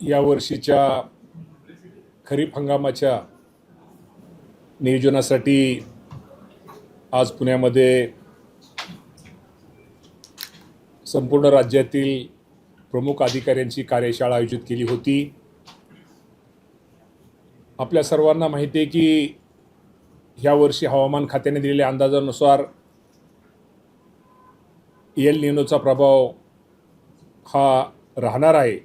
या वर्षीच्या खरीप हंगामाच्या नियोजनासाठी आज पुण्यामध्ये संपूर्ण राज्यातील प्रमुख अधिकाऱ्यांची कार्यशाळा आयोजित केली होती। आपल्या सर्वांना माहिती आहे की ह्या वर्षी हवामान खात्याने दिलेल्या अंदाजानुसार एल निनोचा प्रभाव हा राहणार आहे।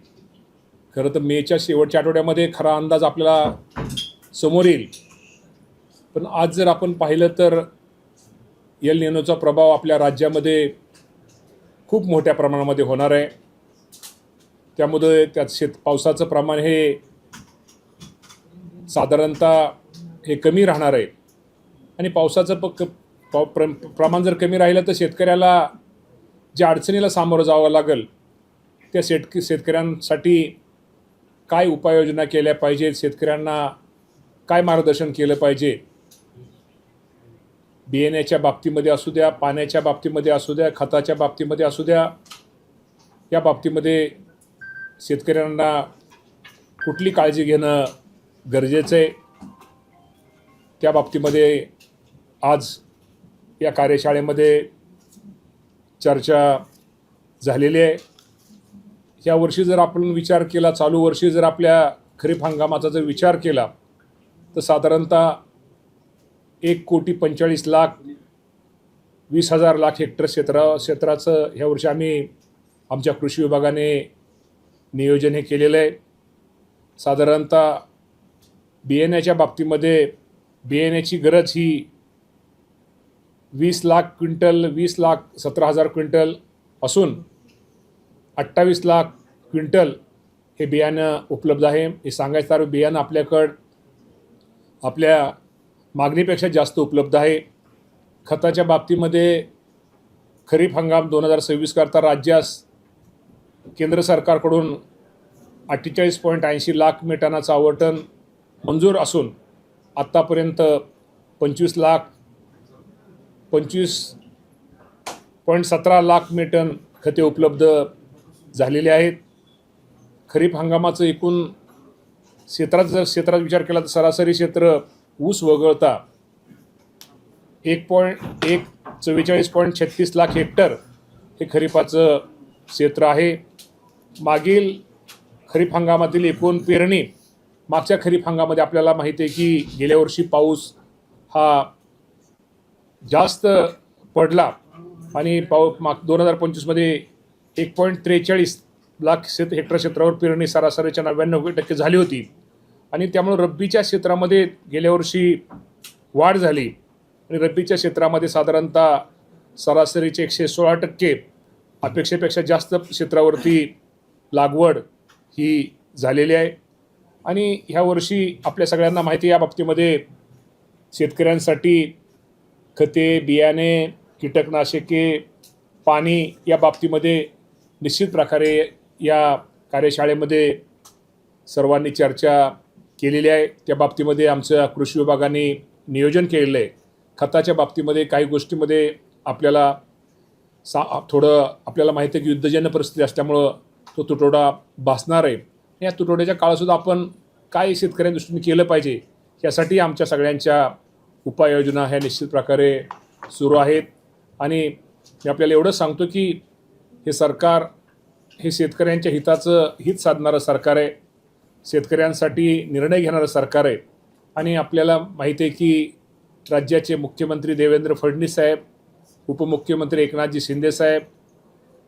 खरं तर मेच्या शेवटच्या आठवड्यामध्ये खरा अंदाज आपल्याला समोर येईल, पण आज जर आपण पाहिलं तर एल निनोचा प्रभाव आपल्या राज्यामध्ये खूप मोठ्या प्रमाणामध्ये होणार आहे। त्यामुळे त्यात पावसाचं प्रमाण हे साधारणतः हे कमी राहणार आहे आणि पावसाचं प्रमाण जर कमी राहिलं तर शेतकऱ्याला ज्या अडचणीला सामोरं जावं लागेल त्या शेतकऱ्यांसाठी काय उपाययोजना केल्या पाहिजेत, शेतकऱ्यांना काय मार्गदर्शन केलं पाहिजे, बियाण्याच्या बाबतीमध्ये असू द्या, पाण्याच्या बाबतीमध्ये असू द्या, खताच्या बाबतीमध्ये असू द्या, या बाबतीमध्ये शेतकऱ्यांना कुठली काळजी घेणं गरजेचं आहे, त्या बाबतीमध्ये आज या कार्यशाळेमध्ये चर्चा झालेली आहे। या वर्षी जर आपण विचार केला, चालू वर्षी जर आपल्या खरीप हंगामाचा जर विचार केला तर साधारणतः 1,45,20,000 हेक्टर क्षेत्राचं ह्या वर्षी आम्ही आमच्या कृषी विभागाने नियोजन हे केलेलं आहे। साधारणतः बियाण्याच्या बाबतीमध्ये बियाण्याची गरज ही 20 लाख क्विंटल 20,17,000 क्विंटल असून 28 लाख क्विंटल हे बियाणं उपलब्ध आहे। हे सांगायचं तर बियाणं आपल्याकडं आपल्या मागणीपेक्षा जास्त उपलब्ध आहे। खताच्या बाबतीमध्ये खरीप हंगाम 2026 करता राज्यास केंद्र सरकारकडून 48.80 लाख मेटनाचं आवंटन मंजूर असून आत्तापर्यंत 25.17 लाख मेटन खते उपलब्ध झालेले आहेत। खरीप हंगामाचं एकूण क्षेत्रात विचार केला तर सरासरी क्षेत्र ऊस वगळता 44.36 लाख हेक्टर हे खरीपाचं क्षेत्र आहे। मागील खरीप हंगामातील एकूण पेरणी मागच्या खरीप हंगामामध्ये आपल्याला माहिती आहे की गेल्या वर्षी पाऊस हा जास्त पडला आणि 2025मध्ये 1.43 लाख हेक्टर क्षेत्रावर पेरणी सरासरीच्या 99% झाली होती आणि त्यामुळे रब्बीच्या क्षेत्रामध्ये गेल्या वर्षी वाढ झाली आणि रब्बीच्या क्षेत्रामध्ये साधारणतः सरासरीचे 116% अपेक्षेपेक्षा जास्त क्षेत्रावरती लागवड ही झालेली आहे। आणि ह्या वर्षी आपल्या सगळ्यांना माहिती आहे या बाबतीमध्ये शेतकऱ्यांसाठी खते, बियाणे, कीटकनाशके, पाणी या बाबतीमध्ये निश्चित प्रकारे या कार्यशाळेमध्ये सर्वांनी चर्चा केलेली आहे। त्या बाबतीमध्ये आमच्या कृषी विभागाने नियोजन केलेलं आहे। खताच्या बाबतीमध्ये काही गोष्टीमध्ये आपल्याला आपल्याला माहिती आहे की युद्धजन्य परिस्थिती असल्यामुळं तो तुटवडा भासणार आहे। या तुटवड्याच्या काळातसुद्धा आपण काय शेतकऱ्यांच्या दृष्टीने केलं पाहिजे यासाठी आमच्या सगळ्यांच्या उपाययोजना ह्या निश्चित प्रकारे सुरू आहेत। आणि मी आपल्याला एवढंच सांगतो की हे सरकार हे शेतकऱ्यांच्या हित साधणारं सरकार आहे, शेतकऱ्यांसाठी निर्णय घेणारं सरकार आहे। आणि आपल्याला माहिती आहे की राज्याचे मुख्यमंत्री देवेंद्र फडणवीस साहेब, उपमुख्यमंत्री एकनाथजी शिंदे साहेब,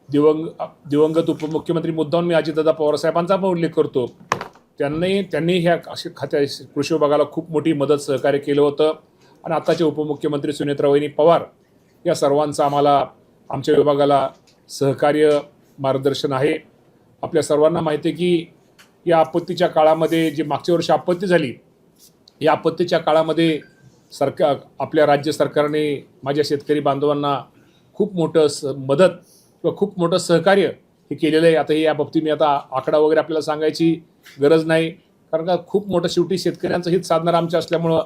दिवंगत उपमुख्यमंत्री मुद्दाम मी अजितदादा पवार साहेबांचा पण उल्लेख करतो, त्यांनी ह्या कृषी विभागाला खूप मोठी मदत सहकार्य केलं होतं। आणि आताचे उपमुख्यमंत्री सुनेत्रावहिनी पवार या सर्वांचं आमच्या विभागाला सहकार्य मार्गदर्शन आहे। आपल्या सर्वांना माहिती आहे की या आपत्तीच्या काळामध्ये जी मागच्या वर्षी आपत्ती झाली, या आपत्तीच्या काळामध्ये आपल्या राज्य सरकारने माझ्या शेतकरी बांधवांना खूप मोठं मदत किंवा खूप मोठं सहकार्य हे केलेलं आहे। आता या बाबतीत मी आकडा वगैरे आपल्याला सांगायची गरज नाही, कारण का खूप मोठं शेवटी शेतकऱ्यांचं हित साधणारं आमच्या असल्यामुळं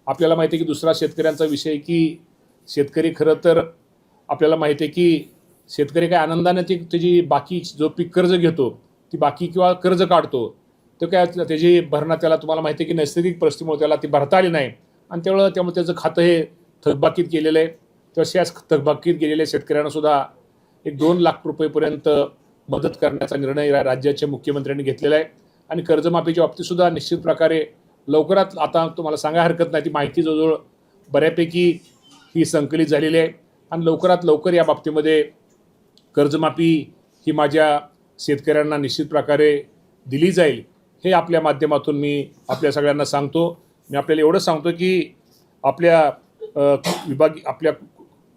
आपल्याला माहिती आहे की दुसरा शेतकऱ्यांचा विषय की शेतकरी खरं तर आपल्याला माहिती आहे की शेतकरी काय आनंदाने त्याची बाकी जो पीक कर्ज घेतो ती बाकी किंवा कर्ज काढतो, तो काय त्याची भरणा त्याला तुम्हाला माहिती आहे की नैसर्गिक परिस्थितीमुळे त्याला ती भरता आली नाही आणि त्यामुळे त्याचं खातं हे थकबाकीत केलेलं आहे. तशाच थकबाकीत गेलेल्या शेतकऱ्यांनासुद्धा एक 2 लाख रुपयेपर्यंत मदत करण्याचा निर्णय राज्याच्या मुख्यमंत्र्यांनी घेतलेला आहे. आणि कर्जमाफीच्या बाबतीतसुद्धा निश्चित प्रकारे लवकरात आता तुम्हाला सांगायला हरकत नाही, ती माहिती जवळजवळ बऱ्यापैकी ही संकलित झालेली आहे आणि लवकरात लवकर या बाबतीमध्ये कर्जमाफी ही माझ्या शेतकऱ्यांना निश्चित प्रकारे दिली जाईल हे आपल्या माध्यमातून मी आपल्या सगळ्यांना सांगतो. मी आपल्याला एवढं सांगतो की आपल्या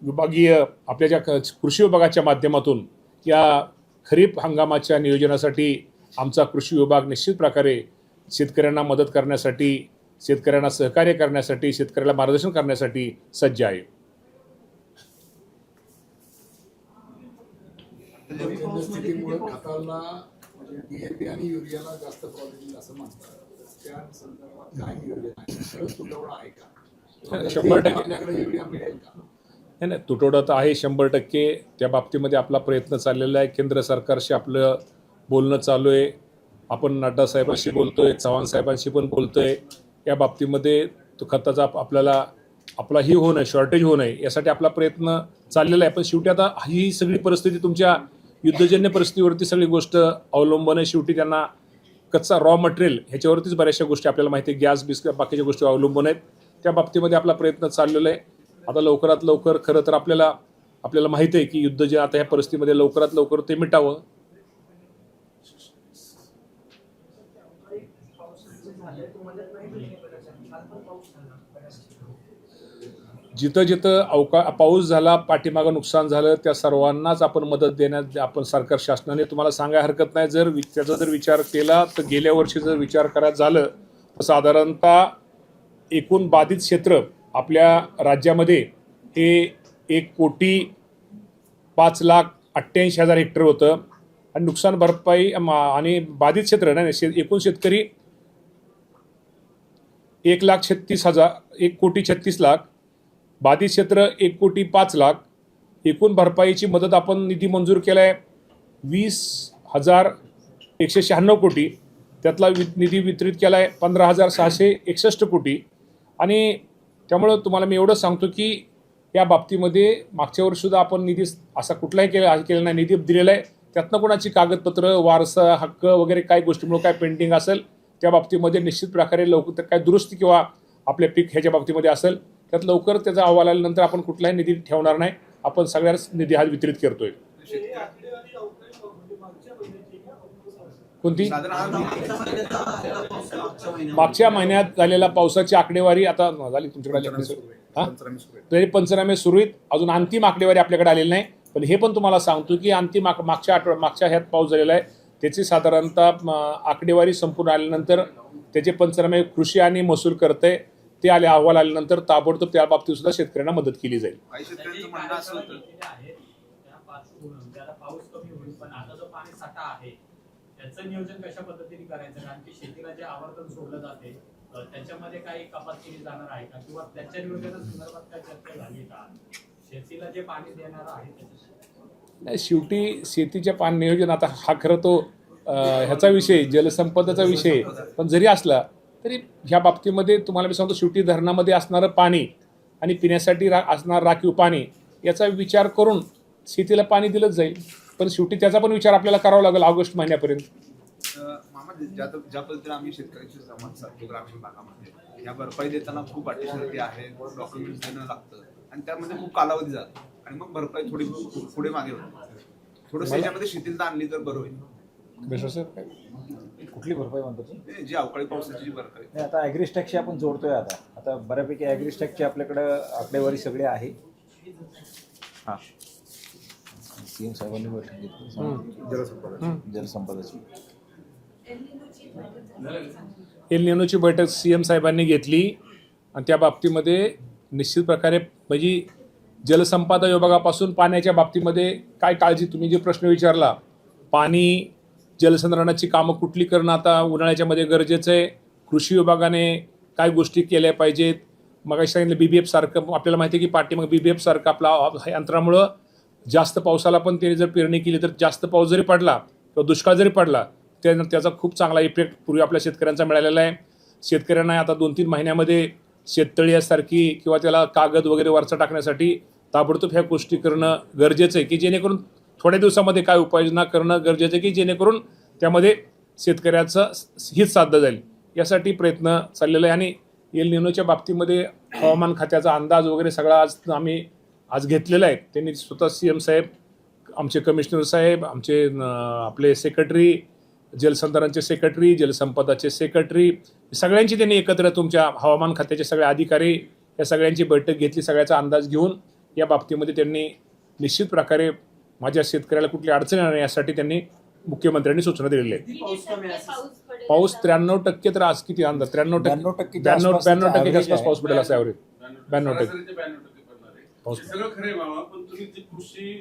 विभागीय आपल्या ज्या कृषी विभागाच्या माध्यमातून या खरीप हंगामाच्या नियोजनासाठी आमचा कृषी विभाग निश्चित प्रकारे शेतकऱ्यांना मदत करण्यासाठी, शेतकऱ्यांना सहकार्य करण्यासाठी, शेतकऱ्याला मार्गदर्शन करण्यासाठी सज्ज आहे. स्थितीमुळे खताला DAP आणि युरियाला जास्त प्रॉब्लेम असं म्हणतात. त्या संदर्भात काय नियोजन आहे? तुटवडा आहे का? 100% आपल्याकडे युरिया मिळेल का? नाही, तुटवडा तर आहे 100%. त्या बाबतीमध्ये आपला प्रयत्न चाललेला आहे. केंद्र सरकारशी आपलं बोलणं चालू आहे. आपण नड्डा साहेबांशी बोलतोय, चव्हाण साहेबांशी पण बोलतोय. या बाबतीमध्ये तो खताचा आपला ही होऊ नये, शॉर्टेज होऊ नये यासाठी आपला प्रयत्न चाललेला आहे. पण शेवटी आता ही सगळी परिस्थिती तुमच्या युद्धजन्य परिस्थितीवरती सगळी गोष्ट अवलंबून आहे. शेवटी त्यांना कच्चा रॉ मटेरियल ह्याच्यावरतीच बऱ्याचशा गोष्टी आपल्याला माहिती आहे, गॅस बिस्किट बाकीच्या गोष्टी अवलंबून आहेत. त्या बाबतीमध्ये आपला प्रयत्न चाललेला आहे. आता लवकरात लवकर खरं तर आपल्याला माहिती आहे की युद्ध जे आता ह्या परिस्थितीमध्ये लवकरात लवकर ते मिटावं. जिथं जिथं पाऊस झाला, पाठीमागं नुकसान झालं, त्या सर्वांनाच आपण मदत देण्यात आपण सरकार शासनाने तुम्हाला सांगायला हरकत नाही. त्याचा जर विचार केला तर गेल्या वर्षी जर विचार करायचं झालं तर साधारणतः एकूण बाधित क्षेत्र आपल्या राज्यामध्ये हे 1,05,88,000 हेक्टर होतं आणि नुकसान भरपाई आणि बाधित क्षेत्र नाही एकूण शेतकरी 1,36,000 बाधित क्षेत्र 1,05,00,000. एकूण भरपाईची मदत आपण निधी मंजूर केला आहे 20,196 कोटी. त्यातला निधी वितरित केला आहे 15,661 कोटी. आणि त्यामुळं तुम्हाला मी एवढं सांगतो की या बाबतीमध्ये मागच्या वर्षीसुद्धा आपण निधी असा कुठलाही केला नाही, निधी दिलेला आहे. त्यातनं कोणाची कागदपत्र, वारसा हक्क वगैरे काही गोष्टीमुळे काय पेंडिंग असेल त्या बाबतीमध्ये निश्चित प्रकारे लवकर काय दुरुस्ती किंवा आपल्या पीक ह्याच्या बाबतीमध्ये असेल त्यात लवकर त्याचा अहवाल आल्यानंतर आपण कुठलाही निधी ठेवणार नाही. आपण सगळ्याच निधी हा वितरित करतोय. कोणती मागच्या महिन्यात झालेला पावसाची आकडेवारी आता झाली तुमच्याकडे? तरी पंचनामे सुरू आहेत. अजून अंतिम आकडेवारी आपल्याकडे आलेली नाही. पण हे पण तुम्हाला सांगतो की अंतिम मागच्या ह्यात पाऊस झालेला आहे त्याची साधारणतः आकडेवारी संपूर्ण आल्यानंतर त्याचे पंचनामे कृषी आणि महसूल करते. ते अहवाल आल्यानंतर ताबडतोब त्या बाबतीत सुद्धा शेतकऱ्यांना मदत केली जाईल. त्याचं नियोजन कशा पद्धतीने करायचं, कारण की शेतीला जे आवर्तन सोडलं जाते त्याच्यामध्ये काही कपात केली जाणार आहे का, किंवा त्याच्या नियोजनासंदर्भात काय चर्चा झाली का? शेतीला जे पाणी देणार आहे नाही, शेवटी शेतीच्या पाणी नियोजन आता हा खरं तो ह्याचा विषय, जलसंपदाचा विषय. पण जरी असला तरी ह्या बाबतीमध्ये तुम्हाला मी सांगतो शेवटी धरणामध्ये असणारं पाणी आणि पिण्यासाठी असणार राखीव पाणी याचा विचार करून शेतीला पाणी दिलंच जाईल. पण शेवटी त्याचा पण विचार आपल्याला करावा लागेल ऑगस्ट महिन्यापर्यंत. मामा, ज्या पद्धतीने आम्ही शेतकऱ्यांशी संवाद साधतो ग्रामीण भागामध्ये, या भरपाई देताना खूप अटीशर्ती आहे, डॉक्युमेंट्स देणं लागतं आणि त्यामध्ये खूप कालावधी जातो आणि मग भरपाई थोडी पुढे मागे होते. थोडंसं याच्यामध्ये शिथिलता आणली तर बरं होईल. कुठली भरपाई म्हणतो तुम्ही? जी अवकाळी पावसाची जी भरपाई. नाही, आता ॲग्रिस्टॅकची आपण जोडतोय. आता बऱ्यापैकी ॲग्रिस्टॅकची आपल्याकडे आकडेवारी सगळे आहे. हां, सीएम साहेबांनी बैठक घेतली जलसंपदाची. एल निनोची बैठक सीएम साहेबांनी घेतली आणि त्या बाबतीमध्ये निश्चित प्रकारे म्हणजे जलसंपदा विभागापासून पाण्याच्या बाबतीमध्ये काय काळजी, तुम्ही जे प्रश्न विचारला, पाणी जलसंधारणाची कामं कुठली करणं आता उन्हाळ्याच्या मध्ये गरजेचं आहे. कृषी विभागाने काय गोष्टी केल्या पाहिजेत. मग सांगितलं BBF सारखं आपल्याला माहिती आहे की पाठीमाग BBF सारखं आपला यंत्रामुळं जास्त पावसाला पण त्याने जर पेरणी केली तर जास्त पाऊस जरी पडला किंवा दुष्काळ जरी पडला त्याचा खूप चांगला इफेक्ट पूर्वी आपल्या शेतकऱ्यांचा मिळालेला आहे. शेतकऱ्यांना आता 2-3 महिन्यामध्ये शेततळी यासारखी किंवा त्याला कागद वगैरे वरचा टाकण्यासाठी ताबडतोब ह्या गोष्टी करणं गरजेचं आहे, की जेणेकरून थोड्या दिवसामध्ये काय उपाययोजना करणं गरजेचं आहे, की जेणेकरून त्यामध्ये शेतकऱ्याचं हित साधलं जाईल. यासाठी प्रयत्न चाललेला आहे. आणि एल निनोच्या बाबतीमध्ये हवामान खात्याचा अंदाज वगैरे सगळा आम्ही आज घेतलेला आहे. त्यांनी स्वतः CM साहेब, आमचे कमिशनर साहेब, आमचे आपले सेक्रेटरी, जलसंधारणचे सेक्रेटरी, जलसंपदाचे सेक्रेटरी, सगळ्यांची त्यांनी एकत्र, तुमच्या हवामान खात्याचे सगळे अधिकारी, या सगळ्यांची बैठक घेतली. सगळ्याचा अंदाज घेऊन या बाबतीमध्ये त्यांनी निश्चित प्रकारे माझ्या शेतकऱ्याला कुठली अडचण येणार नाही यासाठी त्यांनी मुख्यमंत्र्यांनी सूचना दिलेली आहे. पाऊस 93% तर आज किती अंदाज 92% 92% आसपास पाऊस पडेल असं ॲव्हरेज. 92% हे सगळं खरंय मामा, पण तुम्ही जी कृषी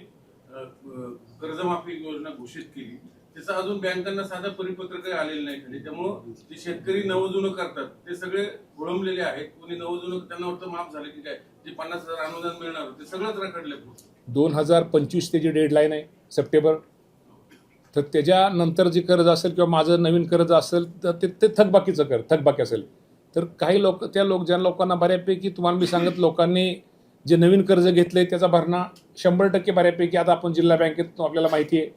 कर्जमाफी योजना घोषित केली त्याचं अजून बँकांना साधा परिपत्रक आलेलं नाही खाली. त्यामुळं जे शेतकरी नवजुनं करतात ते सगळे खोळंबलेले आहेत. कोणी नवजुनं त्यांना वाटतं माफ झालं की काय, जे 50,000 अनुदान मिळणार ते सगळंच रखडले. 2025 त्याची डेडलाईन आहे, सप्टेंबर. तर त्याच्यानंतर जे कर्ज असेल किंवा माझं नवीन कर्ज असेल तर ते थकबाकी असेल तर काही लोक ज्या लोकांना बऱ्यापैकी तुम्हाला मी सांगत, लोकांनी जे नवीन कर्ज घेतले त्याचा भरणा 100% बऱ्यापैकी आता आपण जिल्हा बँकेत आपल्याला माहिती आहे,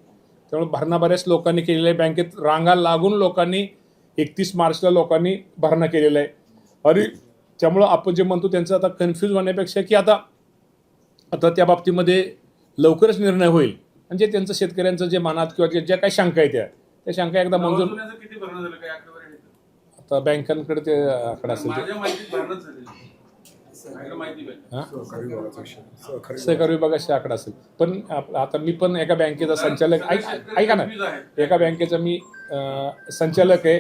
त्यामुळे भरणा बऱ्याच लोकांनी केलेला आहे. बँकेत रांगा लागून लोकांनी 31 मार्चला लोकांनी भरणा केलेला आहे. आणि त्यामुळं आपण जे म्हणतो त्यांचं आता कन्फ्यूज होण्यापेक्षा की आता त्या बाबतीमध्ये लवकरच निर्णय होईल. म्हणजे त्यांचं शेतकऱ्यांचं जे मनात किंवा ज्या काही शंका आहेत त्या शंका एकदा मंजूर. किती भरणं झालं काय आकडेवारी आहे? आता बँकांकडे ते आकडा असेल माझ्या माहितीत भरणंच झालेलं माहिती सहकारी विभागाचा आकडा असेल. पण आता मी पण एका बँकेचा संचालक, ऐका ना, एका बँकेचा मी संचालक आहे.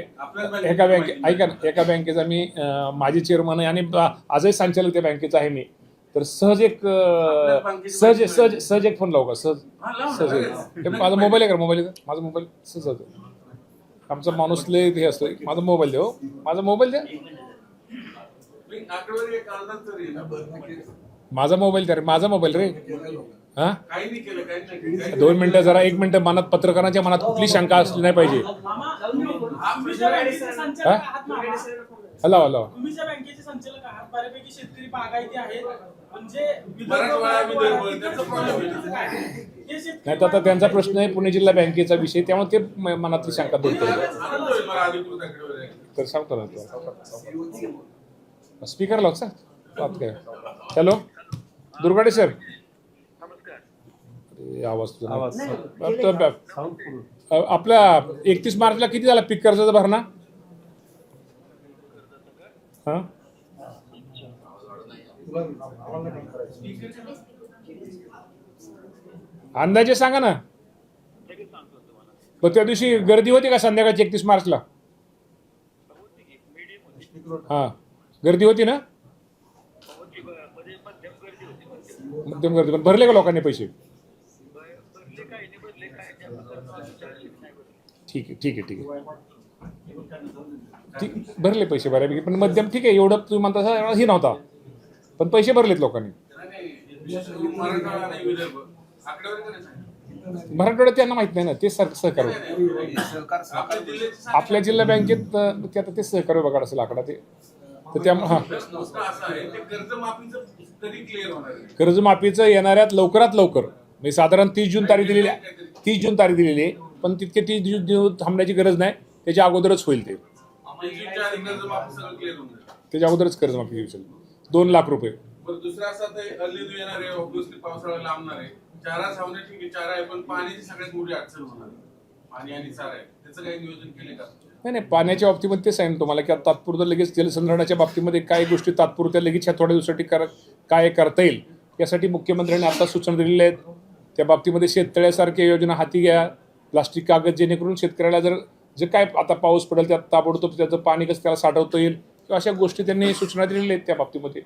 एका बँकेचा मी माजी चेअरमन आहे आणि आजही संचालक त्या बँकेचा आहे मी. तर सहज एक फोन लावू का? सहज माझा मोबाईल आहे का? माझा मोबाईल सहज होतो. आमचा माणूस लय हे असतो. माझा मोबाईल द्या, माझा मोबाईल द्या, माझा मोबाईल द्या रे, माझा मोबाईल रे. हा 2 मिनिटं जरा 1 मिनिटं मनात, पत्रकारांच्या मनात कुठली शंका असली नाही पाहिजे. हॅलो तुम्ही ज्या बँकेचे संचालक आहात, बऱ्यापैकी शेतकरी बागायती आहेत, म्हणजे नाही तर आता त्यांचा प्रश्न आहे पुणे जिल्हा बँकेचा विषय, त्यामुळे ते मनातली शंका दूर करतात. तर सांगतो ना स्पीकर लाव सर. बात काय? Hello Durgade sir. आवाज आपल्या 31 मार्चला किती झाला पीक कर्जाचा भरणा? हा अंदाजे सांगा ना. मग त्या दिवशी गर्दी होती का संध्याकाळची 31 मार्चला? हा गर्दी होती ना? मध्यम गर्दी. पण भरले का लोकांनी पैसे? ठीक आहे भरले पैसे बऱ्यापैकी. पण मध्यम ठीक आहे, एवढं तुम्ही म्हणता एवढा ही नव्हता, पण पैसे भरलेत लोकांनी. मराठवाड्यात त्यांना माहित नाही ना, ते सहकार आपल्या जिल्हा बँकेत ते आता ते सहकार विभागात असेल आकडा ते. तर त्यामुळे कर्जमाफीचं येणाऱ्यात लवकरात लवकर म्हणजे साधारण 30 जून तारीख दिलेली आहे. पण तितके 30 जून थांबण्याची गरज नाही, त्याच्या अगोदरच होईल ते. त्याच्या अगोदरच कर्जमाफी घेऊ शकतो. 2 लाख रुपये. दुसरा असा येणार आहे, ऑब्व्हियसली पावसाळा लांबणार आहे. चारा छावण्या ठीक आहे, चारा आहे, पण पाण्याची सगळ्यात मोठी अडचण होणार आहे. पाणी आणि चारा आहे, त्याचं काही नियोजन केले का? नाही पाण्याच्या बाबतीमध्ये ते सांगेन तुम्हाला की आता तात्पुरतं लगेच जलसंधारणाच्या बाबतीमध्ये काही गोष्टी तात्पुरत्या लगेच ह्या थोड्या दिवसासाठी काय करता येईल यासाठी मुख्यमंत्र्यांनी आता सूचना दिलेल्या आहेत. त्या बाबतीमध्ये शेततळ्यासारख्या योजना हाती घ्या, प्लास्टिक कागद, जेणेकरून शेतकऱ्याला जे काय आता पाऊस पडेल त्यात ताबडतोब त्याचं पाणी कसं त्याला साठवता येईल किंवा अशा गोष्टी त्यांनी सूचना दिलेल्या आहेत त्या बाबतीमध्ये.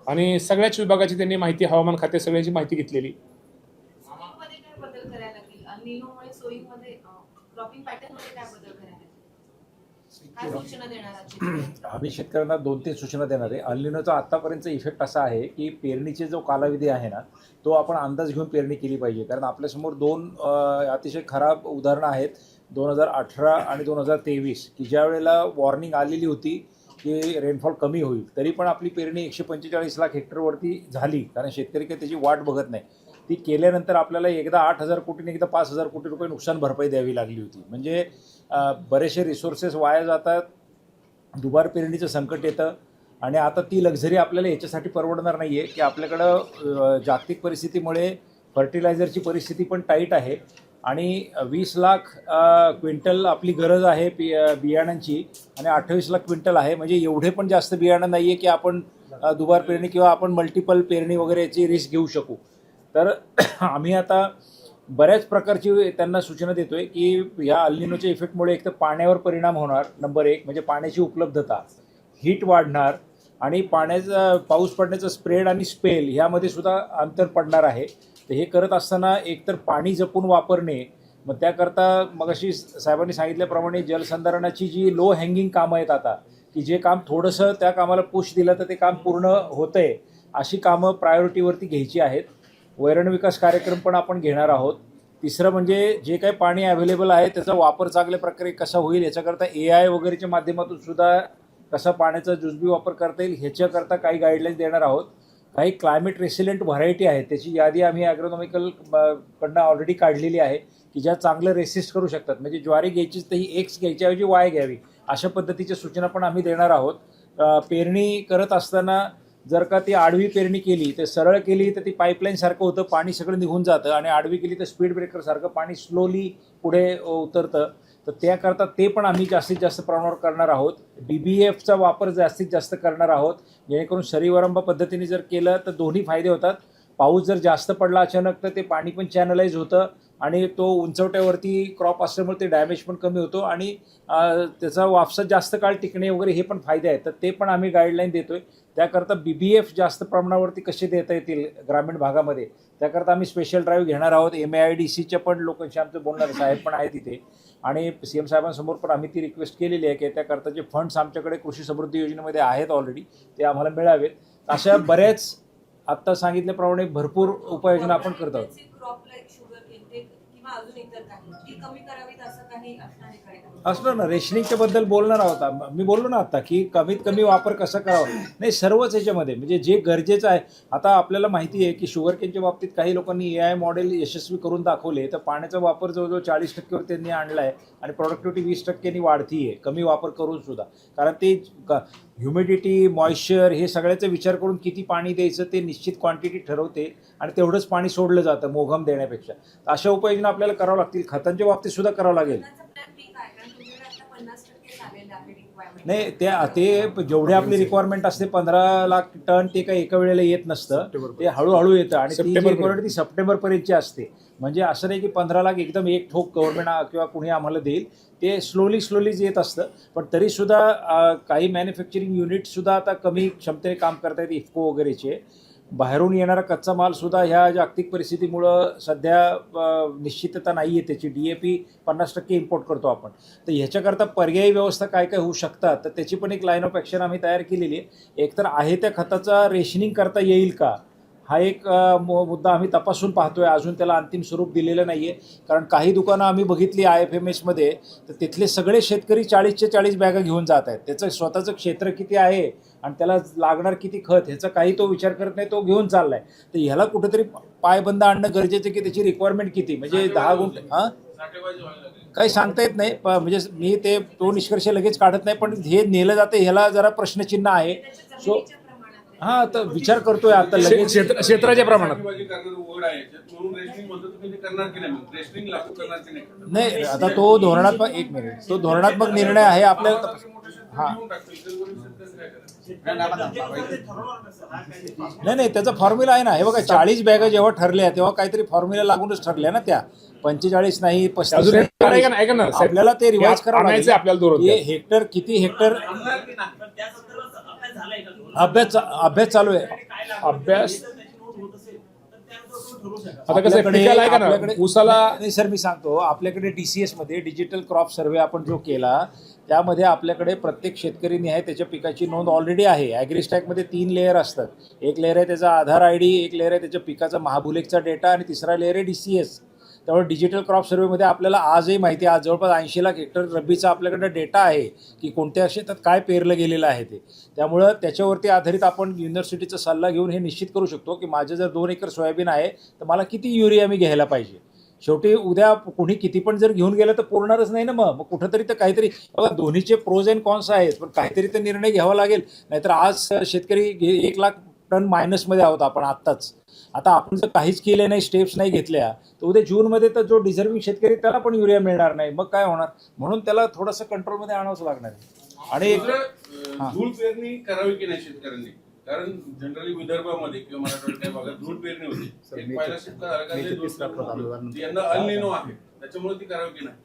आणि सगळ्याच विभागाची त्यांनी माहिती, हवामान खाते सगळ्यांची माहिती घेतलेली. आम्ही शेतकऱ्यांना 2-3 सूचना देणार आहे. अल निनोचा आतापर्यंतचा इफेक्ट असा आहे की पेरणीचे जो कालावधी आहे ना, तो आपण अंदाज घेऊन पेरणी केली पाहिजे. कारण आपल्यासमोर 2 अतिशय खराब उदाहरणं आहेत. 2018 आणि 2023 की ज्या वेळेला वॉर्निंग आलेली होती की रेनफॉल कमी होईल, तरी पण आपली पेरणी 145 लाख हेक्टरवरती झाली, कारण शेतकरी काही त्याची वाट बघत नाही. ती केल्यानंतर आपल्याला एकदा 8,000 कोटी आणि एकदा 5,000 कोटी रुपये नुकसान भरपाई द्यावी लागली होती. म्हणजे बरेचसे रिसोर्सेस वाया जातात, दुबार पेरणीचं संकट येतं. आणि आता ती लक्झरी आपल्याला याच्यासाठी परवडणार नाही आहे की आपल्याकडं जागतिक परिस्थितीमुळे फर्टिलायझरची परिस्थिती पण टाईट आहे आणि 20 लाख क्विंटल आपली गरज आहे बियाणांची आणि 28 लाख क्विंटल आहे. म्हणजे एवढे पण जास्त बियाणं नाही आहे की आपण दुबार पेरणी किंवा आपण मल्टिपल पेरणी वगैरे याची रिस्क घेऊ शकू. तर आम्ही आता बऱ्याच प्रकारची त्यांना सूचना देतो आहे की ह्या अल्निनोच्या इफेक्टमुळे एक तर पाण्यावर परिणाम होणार, नंबर 1 म्हणजे पाण्याची उपलब्धता, हीट वाढणार आणि पाऊस पडण्याचं स्प्रेड आणि स्पेल ह्यामध्ये सुद्धा अंतर पडणार आहे. तर हे करत असताना एकतर पाणी जपून वापरणे, मग त्याकरता मगाशी साहेबांनी सांगितल्याप्रमाणे जलसंधारणाची जी लो हँगिंग कामं आहेत आता, की जे काम थोडंसं त्या कामाला पुश दिलं तर ते काम पूर्ण होतं आहे, अशी कामं प्रायोरिटीवरती घ्यायची आहेत. वैरण विकास कार्यक्रम पण आपण घेणार आहोत. तिसरं म्हणजे जे काही पाणी अवेलेबल आहे त्याचा वापर चांगल्या प्रकारे कसा होईल याच्याकरता AI वगैरेच्या माध्यमातून सुद्धा कसा पाण्याचा जुजबी वापर करता येईल ह्याच्याकरता काही गाईडलाईन्स देणार आहोत. काही क्लायमेट रेसिलेंट व्हरायटी आहेत त्याची यादी आम्ही ॲग्रोनॉमिकल कडनं ऑलरेडी काढलेली आहे की ज्या चांगलं रेसिस्ट करू शकतात. म्हणजे ज्वारी घ्यायचीच तर ही एक्स घ्यायच्याऐवजी वाय घ्यावी, अशा पद्धतीच्या सूचना पण आम्ही देणार आहोत. पेरणी करत असताना जर का ती आडवी पेरणी केली तर सरळ केली तर ती पाईपलाईनसारखं होतं, पाणी सगळं निघून जातं, आणि आडवी केली तर स्पीड ब्रेकरसारखं पाणी स्लोली पुढे उतरतं. तर त्याकरता ते पण आम्ही जास्तीत जास्त प्रमाणावर करणार आहोत. BBFचा वापर जास्तीत जास्त करणार आहोत, जेणेकरून शरीवरंभ पद्धतीने जर केलं तर दोन्ही फायदे होतात. पाऊस जर जास्त पडला अचानक तर ते पाणी पण चॅनलाइज होतं आणि तो उंचवट्यावरती क्रॉप असल्यामुळे ते डॅमेज पण कमी होतो आणि त्याचा वापसा जास्त काळ टिकणे वगैरे हे पण फायदे आहेत. तर ते पण आम्ही गाईडलाईन देतोय. त्याकरता BBF जास्त प्रमाणावरती कसे देता येतील ग्रामीण भागामध्ये त्याकरता आम्ही स्पेशल ड्राईव्ह घेणार आहोत. MAIDCच्या पण लोकांशी आमचं बोलणार साहेब पण आहे तिथे, आणि CM साहेबांसमोर पण आम्ही ती रिक्वेस्ट केलेली आहे की त्याकरता जे फंड्स आमच्याकडे कृषी समृद्धी योजनेमध्ये आहेत ऑलरेडी ते आम्हाला मिळावेत. अशा बऱ्याच आत्ता सांगितल्याप्रमाणे भरपूर उपाययोजना आपण करत आहोत. असणार ना, रेशनिंगच्या बद्दल बोलणार आहोत. मी बोललो ना आता की कमीत कमी वापर कसा करावा. नाही, सर्वच याच्यामध्ये म्हणजे जे गरजेचं आहे. आता आपल्याला माहिती आहे की शुगरकेनच्या बाबतीत काही लोकांनी AI मॉडेल यशस्वी करून दाखवले, तर पाण्याचा वापर जवळजवळ 40% त्यांनी आणला आहे आणि प्रोडक्टिव्हिटी 20% वाढती आहे कमी वापर करून सुद्धा. कारण ते ह्युमिडिटी, मॉइश्चर हे सगळ्याचा विचार करून किती पाणी द्यायचं ते निश्चित क्वांटिटी ठरवते आणि तेवढंच पाणी सोडलं जातं मोघम देण्यापेक्षा. अशा उपाययोजना आपल्याला करावं लागतील. खतांच्या बाबतीत सुद्धा करावं लागेल. नाही, ते जेवढे आपली रिक्वायरमेंट असते 15 लाख टन ते काही एका वेळेला येत नसतं, ते हळूहळू येतं आणि ती रिक्वायरमेंट ती सप्टेंबरपर्यंतची असते. म्हणजे असं नाही की 15 लाख एकदम एक ठोक गव्हर्नमेंट किंवा कुणी आम्हाला देईल, ते स्लोलीच येत असतं. पण तरीसुद्धा काही मॅन्युफॅक्चरिंग युनिटसुद्धा आता कमी क्षमतेने काम करतायत, इफ्को वगैरेचे. बाहेरून येणारा कच्चा मालसुद्धा ह्या जागतिक परिस्थितीमुळं सध्या निश्चितता नाही आहे त्याची. DAP 50% इम्पोर्ट करतो आपण. तर ह्याच्याकरता पर्यायी व्यवस्था काय काय होऊ शकतात, तर त्याची पण एक लाईन ऑफ ॲक्शन आम्ही तयार केलेली आहे. एकतर आहे त्या खताचा रेशनिंग करता येईल का, हा एक मुद्दा आम्ही तपासून पाहतोय. अजून त्याला अंतिम स्वरूप दिलेलं नाही आहे. कारण काही दुकानं आम्ही बघितली IFMSमध्ये, तर तिथले सगळे शेतकरी 40च्या 40 बॅगा घेऊन जात आहेत. त्याचं स्वतःचं क्षेत्र किती आहे आणि त्याला लागणार किती खत ह्याचा काही तो विचार करत नाही, तो घेऊन चाललाय. तर ह्याला कुठेतरी पायबंद आणणं गरजेचं की त्याची रिक्वायरमेंट किती, म्हणजे 10 गुंठे काही सांगता येत नाही. म्हणजे मी तो निष्कर्ष लगेच काढत नाही, पण हे नेलं जातं ह्याला जरा प्रश्नचिन्ह आहे. सो हां, तर विचार करतोय आता लगेच क्षेत्राच्या प्रमाणात. नाही, आता तो धोरणात्मक तो धोरणात्मक निर्णय आहे आपल्याला. हां, नाही, त्याचा फॉर्म्युला आहे ना. हे बघा, 40 बॅगा जेव्हा ठरल्या तेव्हा काहीतरी फॉर्म्युला लागूनच ठरल्या ना त्या. 45 नाही, 35 आपल्याला ते रिवाइज करावं लागेल. आपल्याला हेक्टर किती हेक्टर अभ्यास चालू आहे. अभ्यास आता कसं पिकाला आहे का ना ऊसाला. नाही सर, मी सांगतो, आपल्याकडे DCS मध्ये डिजिटल क्रॉप सर्व्हे आपण जो केला त्यामध्ये आपल्याकडे प्रत्येक शेतकरी आहे त्याच्या पिकाची नोंद ऑलरेडी आहे. ॲग्रीस्टॅकमध्ये 3 लेअर असतात. एक लेअर आहे त्याचा आधार ID, एक लेअर आहे त्याच्या पिकाचा महाभूलेखचा डेटा आणि तिसरा लेअर आहे DCS. त्यामुळे डिजिटल क्रॉप सर्व्हेमध्ये आपल्याला आजही माहिती आहे, आज जवळपास 80 लाख हेक्टर रब्बीचा आपल्याकडे डेटा आहे की कोणत्या शेतात काय पेरलं गेलेलं आहे ते. त्यामुळं त्याच्यावरती आधारित आपण युनिव्हर्सिटीचा सल्ला घेऊन हे निश्चित करू शकतो की माझं जर 2 एकर सोयाबीन आहे तर मला किती युरिया मी घ्यायला पाहिजे. शेवटी उद्या कोणी किती पण जर घेऊन गेलं तर पुरणारच नाही ना. मग कुठंतरी तर काहीतरी बघा, दोन्हीचे प्रोज अँड कॉन्स आहेत, पण काहीतरी तर निर्णय घ्यावा लागेल. नाहीतर आज शेतकरी 1 लाख टन मायनसमध्ये आहोत आपण आत्ताच. आता आपण जर काहीच केले नाही, स्टेप्स नाही घेतल्या, तर उद्या जूनमध्ये तर जो डिझर्विंग शेतकरी त्याला पण युरिया मिळणार नाही. मग काय होणार? म्हणून त्याला थोडंसं कंट्रोलमध्ये आणावंच लागणार आहे. आणि दुसरं, धूळ पेरणी करावी की नाही शेतकऱ्यांनी? कारण जनरली विदर्भामध्ये किंवा मराठवाड्यात काही भागात धूळ पेरणी होती. एक पहिला शेतकरी झाला का ते धूळ यंदा अल निनो आहे, त्याच्यामुळे ती करावी की नाही?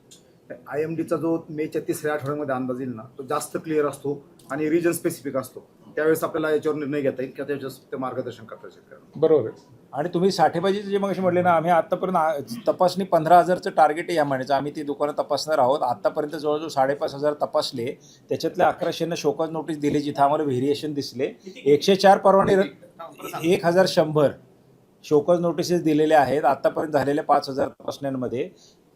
IMDचा जो मेच्या 3ऱ्या आठवड्यामध्ये अंदाज येईल ना, तो जास्त क्लिअर असतो आणि रिजन स्पेसिफिक असतो. त्यावेळेस आपल्याला याच्यावर निर्णय घेता येईल किंवा त्याच्यावर ते मार्गदर्शन करता शेतकऱ्यांना. बरोबर आहे. आणि तुम्ही साठेबाजीचे जे मग म्हटले ना, आम्ही आत्तापर्यंत तपासणी 15,000चं टार्गेट आहे या महिन्याचं. आम्ही ती दुकानं तपासणार आहोत. आत्तापर्यंत जवळजवळ 5,500 तपासले. त्याच्यातल्या 1100 शोकॉज नोटीस दिली जिथं आम्हाला व्हेरिएशन दिसले. 104 परवाने 1,100 शोकॉज नोटिसेस दिलेले आहेत. आत्तापर्यंत झालेल्या 5,000 तपासण्यांमध्ये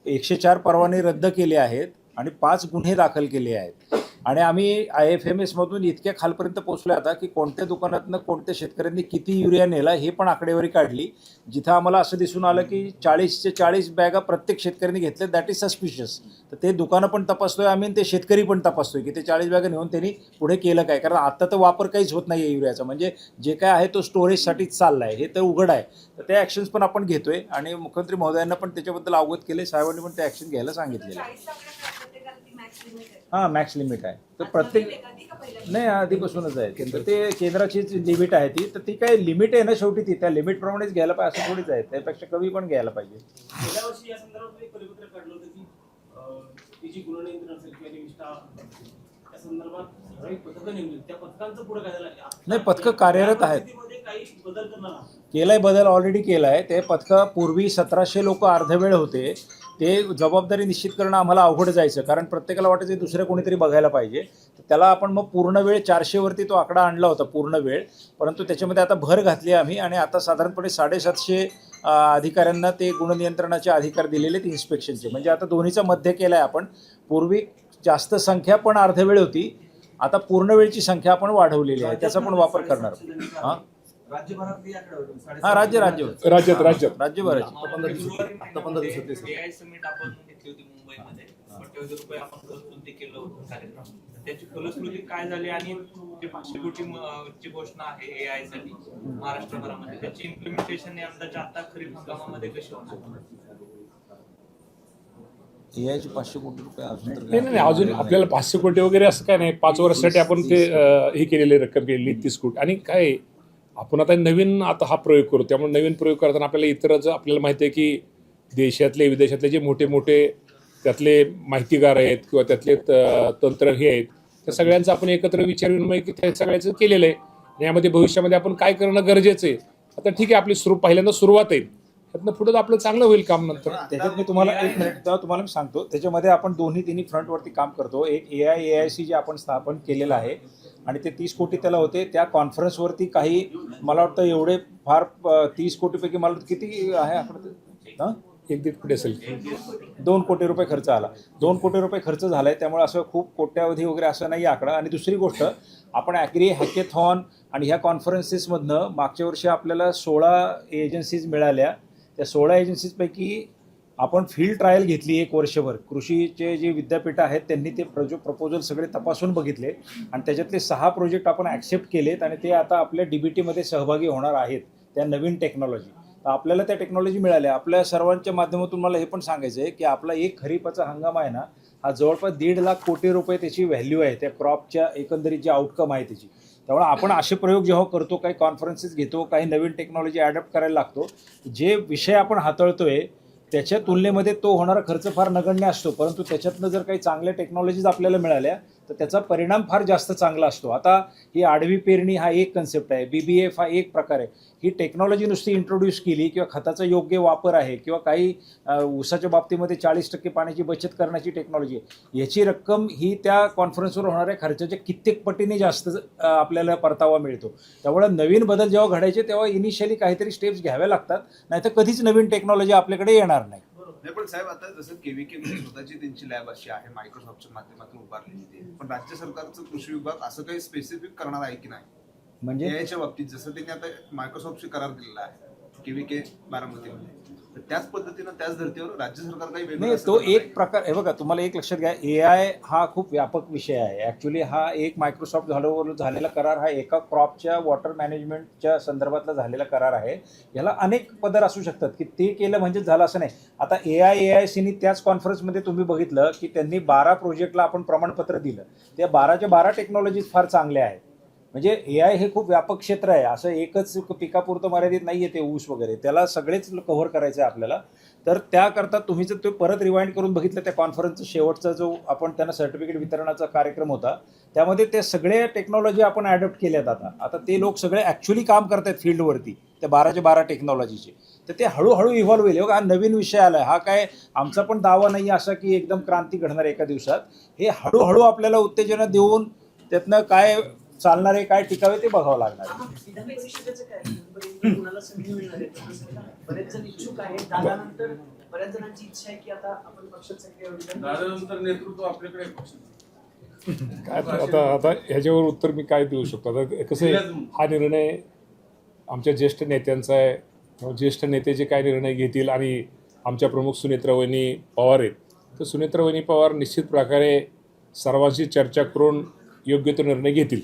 104 परवाने रद्द केले आहेत आणि 5 गुन्हे दाखल केले आहेत. आणि आम्ही IFMS मधून इतक्या खालपर्यंत पोहोचलो आता की कोणत्या दुकानातनं कोणत्या शेतकऱ्यांनी किती युरिया नेला हे पण आकडेवारी काढली. जिथं आम्हाला असं दिसून आलं की 40च्या 40 बॅगा प्रत्येक शेतकऱ्यांनी घेतल्या, दॅट इज सस्पिशियस. तर ते दुकानं पण तपासतोय आम्ही आणि ते शेतकरी पण तपासतोय की ते 40 बॅगा नेऊन त्यांनी पुढे केलं काय. कारण आता तर वापर काहीच होत नाही आहे युरियाचा, म्हणजे जे काय आहे तो स्टोरेजसाठीच चालला आहे, हे तर उघड आहे. तर त्या ॲक्शन्स पण आपण घेतोय आणि मुख्यमंत्री महोदयांना पण त्याच्याबद्दल अवगत केले. साहेबांनी पण ते ॲक्शन घ्यायला सांगितलेलं आहे. हां, मॅक्स लिमिट आहे. तर प्रत्येक नाही आधीपासूनच आहे. तर ते केंद्राचीच लिमिट आहे ती. तर ती काय लिमिट आहे ना, शेवटी ती त्या लिमिटप्रमाणेच घ्यायला पाहिजे असं थोडीच आहे. त्यापेक्षा कमी पण घ्यायला पाहिजे. गेल्या वर्षी या संदर्भात एक परिपत्रक काढलं होतं की ती जी गुणनियंत्रण असेल किंवा निविष्ठा त्या संदर्भात एक पथकं नेमली. त्या पथकांचं पुढे काय झालं? नाही, पथकं कार्यरत आहेत. काही बदल करणार आहात? केलाय बदल, ऑलरेडी केलाय. ते पथकं पूर्वी 1700 लोक अर्धवेळ होते. ते जबाबदारी निश्चित करणं आम्हाला अवघड जायचं, कारण प्रत्येकाला वाटायचं दुसरं कोणीतरी बघायला पाहिजे. त्याला आपण मग पूर्ण वेळ 400वरती तो आकडा आणला होता पूर्ण वेळ. परंतु त्याच्यामध्ये आता भर घातली आम्ही आणि आता साधारणपणे 750 अधिकाऱ्यांना ते गुणनियंत्रणाचे अधिकार दिलेले आहेत इन्स्पेक्शनचे. म्हणजे आता दोन्हीचा मध्य केला आहे आपण. पूर्वी जास्त संख्या पण अर्धवेळ होती, आता पूर्ण वेळची संख्या आपण वाढवलेली आहे. त्याचा पण वापर करणार. हां हां, राज्यभराची. आता 15 दिवसात AI समिट आपण घेतली होती मुंबईमध्ये. कोट्यवधी रुपये आपण खर्चून ते केलं होतं कार्यक्रम. त्याची फलश्रुती काय झाली आणि जे 500 कोटीची घोषणा आहे AI साठी महाराष्ट्रभरामध्ये, त्याची इम्प्लिमेंटेशन यंदाच्या आता खरीप हंगामामध्ये कशी होणार? AI 500 कोटी रुपये अजून तर नाही, अजून आपल्याला 500 कोटी वगैरे असं काय नाही. 5 वर्षासाठी आपण ते हे केलेली रक्कम केलेली 30 कोटी. आणि काय आपण आता नवीन हा प्रयोग करू. त्यामुळे नवीन प्रयोग करताना आपल्याला इतरच आपल्याला माहिती आहे की देशातले विदेशातले जे मोठे मोठे त्यातले माहितीगार आहेत किंवा त्यातले तंत्र हे आहेत, त्या सगळ्यांचं आपण एकत्र विचारविनिमय की त्या सगळ्याचं केलेलं आहे. आणि यामध्ये भविष्यामध्ये आपण काय करणं गरजेचं आहे. आता ठीक आहे, आपली पहिल्यांदा सुरुवात आहे, त्यातनं पुढे आपलं चांगलं होईल काम नंतर. त्याच्यात मी तुम्हाला एक मिनिट तुम्हाला मी सांगतो. त्याच्यामध्ये आपण तिन्ही फ्रंटवरती काम करतो. एक AIC जे आपण स्थापन केलेलं आहे आणि ते 30 कोटी त्याला होते. त्या कॉन्फरन्सवरती काही मला वाटतं एवढे फार 30 कोटीपैकी मला किती आहे आकडे? हां, 1-1.5 कोटी असेल. 2 कोटी रुपये खर्च आला. 2 कोटी रुपये खर्च झाला आहे. त्यामुळे असं खूप कोट्यावधी वगैरे असं नाही आकडा. आणि दुसरी गोष्ट, आपण ॲग्री हॅकेथॉन आणि ह्या कॉन्फरन्सेसमधनं मागच्या वर्षी आपल्याला 16 एजन्सीज मिळाल्या. त्या 16 एजन्सीजपैकी आपण फील्ड ट्रायल घेतली 1 वर्षभर. कृषीचे जे विद्यापीठं आहेत त्यांनी ते प्रपोजल सगळे तपासून बघितले आणि त्याच्यातले 6 प्रोजेक्ट आपण ॲक्सेप्ट केलेत आणि ते आता आपल्या DBTमध्ये सहभागी होणार आहेत. त्या नवीन टेक्नॉलॉजी, तर आपल्याला त्या टेक्नॉलॉजी मिळाल्या. आपल्या सर्वांच्या माध्यमातून मला हे पण सांगायचं आहे की आपला एक खरीपाचा हंगाम आहे ना, हा जवळपास 1.5 लाख कोटी रुपये त्याची व्हॅल्यू आहे त्या क्रॉपच्या एकंदरीत जे आउटकम आहे त्याची. त्यामुळे आपण असे प्रयोग जेव्हा करतो, काही कॉन्फरन्सेस घेतो, काही नवीन टेक्नॉलॉजी ॲडॉप्ट करायला लागतो, जे विषय आपण हाताळतोय त्याच्या तुलनेमध्ये तो होणारा खर्च फार नगण्य असतो. परंतु त्याच्यातनं जर काही चांगल्या टेक्नॉलॉजीज आपल्याला मिळाल्या तर त्याचा परिणाम फार जास्त चांगला असतो. आता ही आडवी पेरणी हा एक कन्सेप्ट आहे, BBF हा एक प्रकार आहे. ही टेक्नॉलॉजी नुसती इंट्रोड्यूस केली किंवा खताचा योग्य वापर आहे किंवा काही ऊसाच्या बाबतीमध्ये 40% पाण्याची बचत करण्याची टेक्नॉलॉजी आहे, याची रक्कम ही त्या कॉन्फरन्सवर होणाऱ्या खर्चाच्या कित्येक पटीने जास्त आपल्याला परतावा मिळतो. त्यामुळे नवीन बदल जेव्हा घडायचे तेव्हा इनिशियली काहीतरी स्टेप्स घ्याव्या लागतात, नाहीतर कधीच नवीन टेक्नॉलॉजी आपल्याकडे येणार नाही. नाही पण साहेब आता जसं केव्हीके मध्ये स्वतःची त्यांची लॅब अशी आहे मायक्रोसॉफ्टच्या माध्यमातून उभारलेली ती, पण राज्य सरकारचं कृषी विभाग असं काही स्पेसिफिक करणार आहे की नाही म्हणजे याच्या बाबतीत? जसं त्यांनी आता मायक्रोसॉफ्टशी करार केलेला आहे केव्हीके बारामतीमध्ये, तर त्याच पद्धतीनं त्याच धर्तीवर राज्य सरकार काही वेगळं नाही असं तो करणार एक आहे? प्रकार हे बघा, तुम्हाला एक लक्षात घ्या, AI हा खूप व्यापक विषय आहे. ॲक्च्युली हा एक मायक्रोसॉफ्ट झालेला करार हा एका क्रॉपच्या वॉटर मॅनेजमेंटच्या संदर्भातला झालेला करार आहे. याला अनेक पदर असू शकतात की ते केलं म्हणजे झालं असं नाही. आता AICनी त्याच कॉन्फरन्समध्ये तुम्ही बघितलं की त्यांनी 12 प्रोजेक्टला आपण प्रमाणपत्र दिलं. त्या 12च्या 12 टेक्नॉलॉजीज फार चांगल्या आहेत. म्हणजे AI हे खूप व्यापक क्षेत्र आहे, असं एकच पिकापुरतं मर्यादित नाही आहे ते ऊस वगैरे, त्याला सगळेच कव्हर करायचं आहे आपल्याला. तर त्याकरता तुम्ही जर ते परत रिवाइंड करून बघितलं त्या कॉन्फरन्सचा शेवटचा जो आपण त्यांना सर्टिफिकेट वितरणाचा कार्यक्रम होता, त्यामध्ये ते सगळे टेक्नॉलॉजी आपण ॲडॉप्ट केल्यात. आता ते लोक सगळे ॲक्च्युली काम करत आहेत फील्डवरती त्या 12च्या 12 टेक्नॉलॉजीचे. तर ते हळूहळू इव्हॉल्व्ह होईल. हा नवीन विषय आला आहे, हा काय आमचा पण दावा नाही असा की एकदम क्रांती घडणार एका दिवसात. हे हळूहळू आपल्याला उत्तेजना देऊन त्यातनं काय चालणारे काय टिकावे ते बघावं लागणार आहे. विधान परिषदेचं काय नंतर कुणाला संधी मिळणार आहे? बरेच जण इच्छुक आहेत. दादानंतर बऱ्याच जणांची इच्छा आहे की आता आपण पक्षात सक्रिय होऊ. दादानंतर नेतृत्व आपल्याकडे आहे पक्षाचं. काय आता ह्याच्यावर उत्तर मी काय देऊ शकतो? आता कसं आहे, हा निर्णय आमच्या ज्येष्ठ नेत्यांचा आहे. ज्येष्ठ नेते जे काय निर्णय घेतील आणि आमच्या प्रमुख सुनेत्रावहिनी पवार आहेत, तर सुनेत्रावहिनी पवार निश्चित प्रकारे सर्वांशी चर्चा करून योग्य तो निर्णय घेतील.